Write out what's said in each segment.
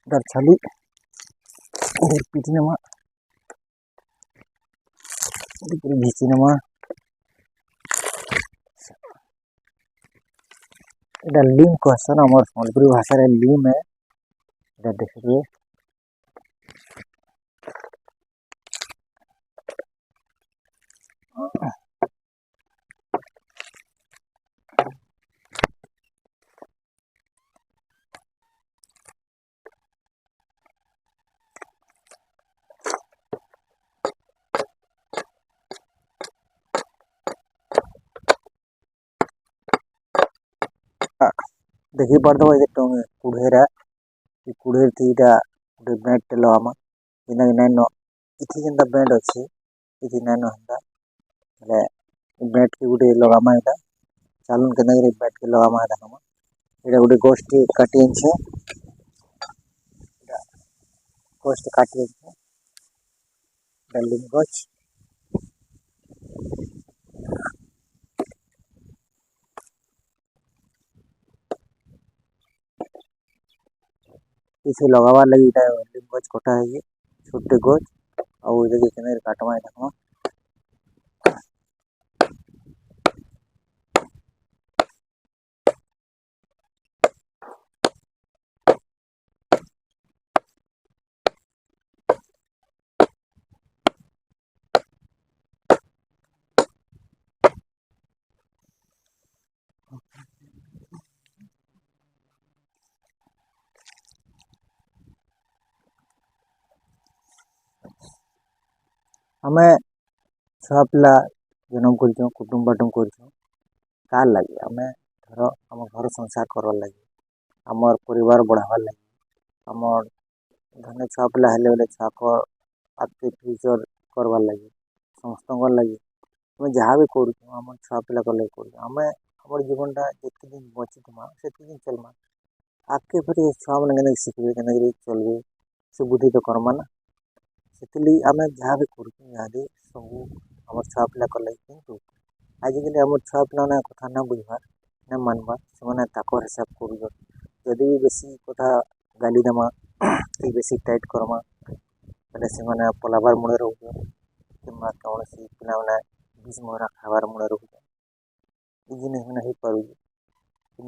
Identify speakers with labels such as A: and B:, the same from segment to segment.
A: इधर छली इधर पीटी नमा इधर घीची नमा इधर लीम कहसन आम सम्बलपुरी भाषा रे लीम है इधर देखिए देखी पारदो ये कुड़ेरा कुड़ेर थी बेड टे लगामा इना नैनो इथि जेंता बेड अछि इथि नैनो हंदा ले बेड की गुटे लगामा इटा चालून के नगरे बेड के लगामा देखमा इटा गुटे गोष्ठी काटी छै गोष्ठी काटी छै बिल्डिंग गछ इसे लगावा लगी इटा बिल्डिंग गछ कटा है छोटे गछ और इधर के नगरे काटमा देखमा हमें छुआ पिला जन्म कर कुटुंब बाटुम कर कार लगे आम धर आम घर संसार करवार लगे आमर परिवार बढ़ावार लगे आमर धन्य छुआ पिला हेले बोले छुआ को आपके फ्यूचर करवार लगे समस्त लगे आम जहाँ भी कर छुआ पिला लगे कर आम आम जीवनटा जितने दिन बचिमा से दिन चलमा आगे फिर छुआ मैंने शिखे के चलवे से बुद्धि तो करमा ना से आम जहाँ भी कर सब आम छुआ पिला कले कि आजिकल आम छुआ पिला कथा ना बुझबार ना मानबार से हिसाब कर जदि भी बेसी कथा गाली देमा कि बेसी टाइट करमा बेले से पलाबार मुड़े रोक कि कौन सी पिला मैंने बीस मरा खाबार मुड़े रोक ये जिन मैंने हो पार कि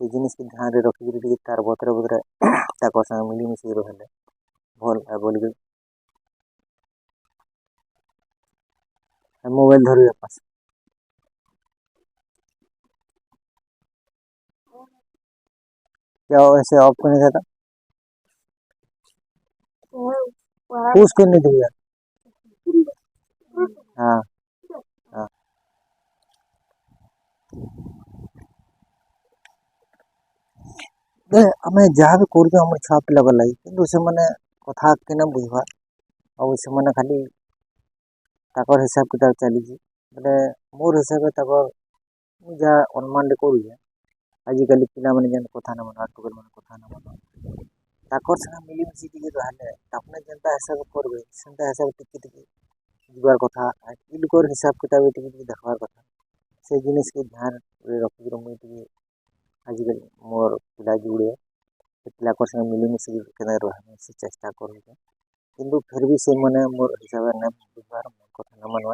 A: से जिनिस के ध्यान रखिक तार बतरे बतरे संगे मिलीमिशी रही भल है बोल मोबाइल धर पास क्या ऐसे ऑफ करने था पुश करने थे यार हाँ हाँ आम जहाँ भी कर छुआ पिला लगे कि से मैंने कथा के ना बुझबार और से मैंने खाली हिसाब किताब चली बोले मोर हिसाब से जहाँ अनुमान करुचे आजिकल पिला मैंने जेन कथा ना मन टुकेल मैंने कथा ना मन संगे मिलीमिशी रही अपने जेनता हिसाब करेंगे से हिसाब टिके जीवार कथा इलकर हिसाब किताब देखबार कथा से जिनिस के ध्यान रखिक मुझे आजिकल मोर पिला जुड़े पिला संगे मिलीमिशी रही से चेष्टा कर किंतु फिर भी से मैंने मोर हिसाब से बुझबार मोर कथा ना मानवा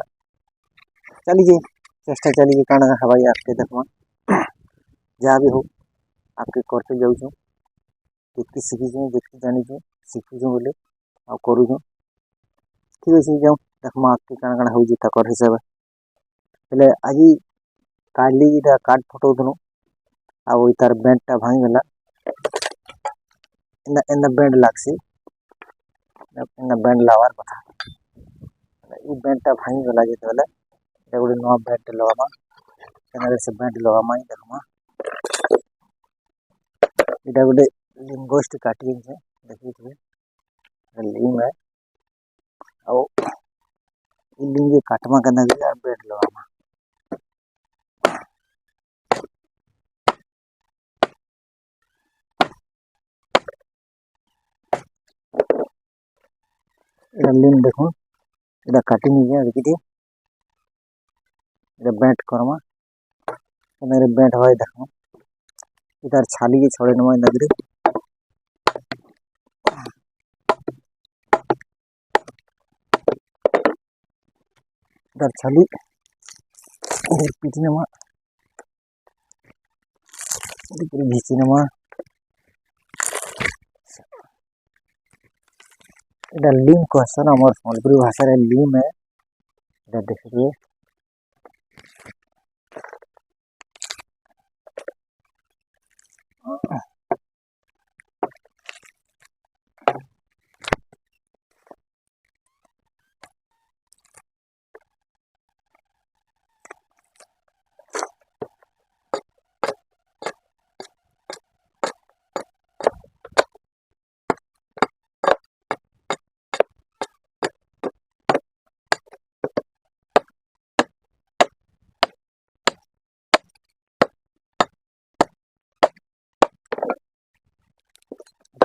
A: चली जाए चेष्टा चली काण हवाई आपके देखमा जहाँ भी हो आपके करते जाऊँ जितकी शिखी जितकी जानी शिखुँ बोले आ करूँ ठीक अच्छे जाऊँ देखमा आपके काण काण हो हिसाब हेले आज काली कार्ड फटो थनु आ तार बेंटा भांगीगला एना बेंड लागसी बेंड लावार कथा ये बेंटा भांगीगला जिते गोटे नुआ बेंट लगामा से बेंट लगामा देखमा इटा गोटे लिम गछ काटी देखिए लिम है और लिम के काटमा के बेंट लगामा लिम देखो इटा काटी नहीं देखिए इटा बेंट करमा बेंट हवा देखमा इधर छाली के छोड़े नमा नगरी इधर छली इधर पीटी नमा इधर घीची नमा इधर लीम कहसन आम सम्बलपुरी भाषा लीम है इधर देखिए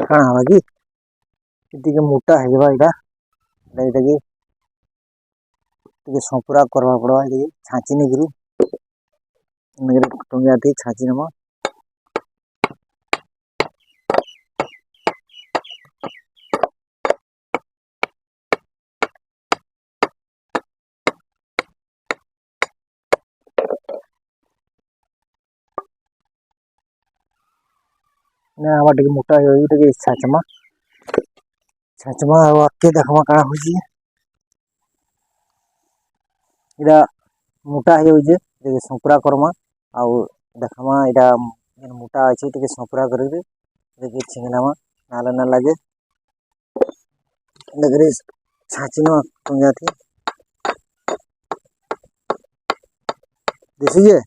A: कण हवागी इतिके मोटा है इटा इटाके संपुरा करवा पड़वा इटाके छाची निकरी टंगिया थी छाची नमा ना आवा टिके मोटा है इटाके छाचमा आके देखमा का होजी इटा मोटा है जे इटाके संपुरा करमा आउ देखमा इटा मोटा अछि टिके संपुरा करबे इटाके छिंगनामा नाला ना लागे नगरी छाचीनो टंगिया थी देखिए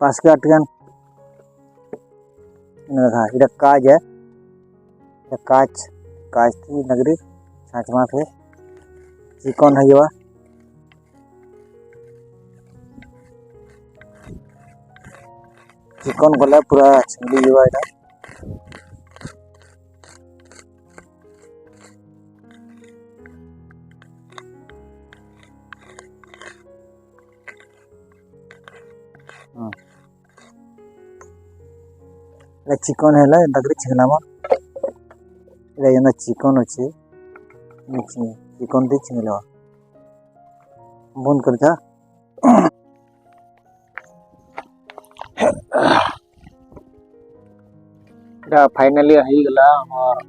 A: पास के अटगन इटा काज है काच काच थी नगरी छाचमा थे चिकन है ये चिकन गला पूरा छिंदी जीवा इटा चिकन है नगरी छिंगनामा इटा चिकन अच्छे चिकन दी छिंगलवा बंद कर जा इटा फाइनली हई गला हमर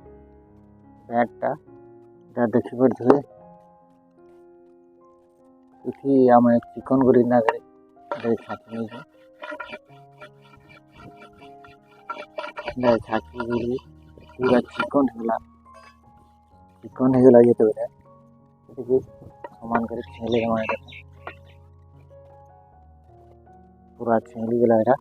A: बैटटा इटा देखि पड़थि इथि आमे चिकन गुरी ना करे छाची नहीं छाची गुरी पूरा चिकन हेला ये तो समान कर छेले पूरा छेली गला एटा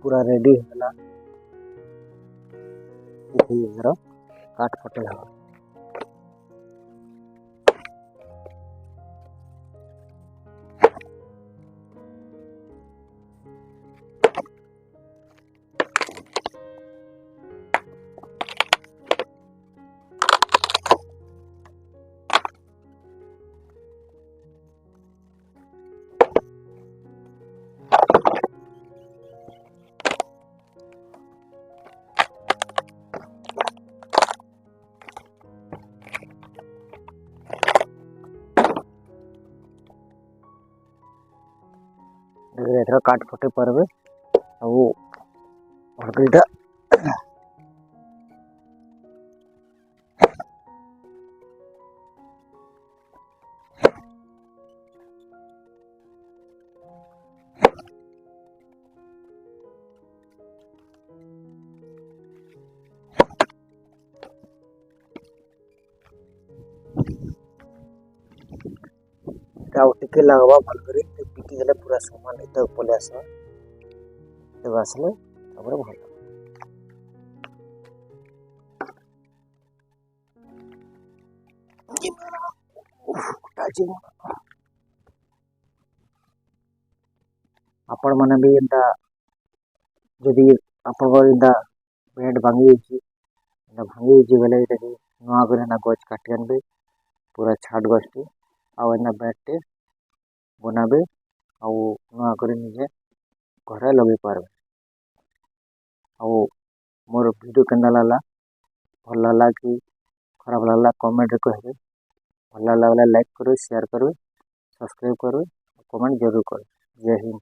A: पूरा रेडी है काट फटे हवा काट फटे परबे और टिके लगवा भल करी पीटी गले पूरा सामान इतना पले आसवा आसले ତାପରେ ଭଲ ଆପଣ ମାନେ ବି ଏନ୍ତା ଯଦି ଆପଣଙ୍କର ଏନ୍ତା ବେଟ୍ ଭାଙ୍ଗି ଯାଇଛି ଭାଙ୍ଗି ଯାଇଛି ବେଲେ ଏଇଟାକି ନୂଆ କରି ନା ଗଛ କାଟି ଆଣିବେ ପୁରା ଛାଟ ଗଛଟି ଆଉ ଏନ୍ତା ବେଟ୍ଟେ ବନାବେ ଆଉ ନୂଆ କରି ନିଜେ ଘରେ ଲଗେଇ ପାରବେ ଆଉ ମୋର ଭିଡ଼ିଓ କେନ୍ତା ଲାଗଲା ଭଲ ଲାଗଲା କି ଖରାପ ଲାଗଲା କମେଣ୍ଟରେ କହିବେ ଭଲ ଲାଗଲା ବେଲେ ଲାଇକ୍ କରିବେ ସେୟାର କରିବେ ସବସ୍କ୍ରାଇब କରିବେ କमेंट जरूर करें। जय हिंद।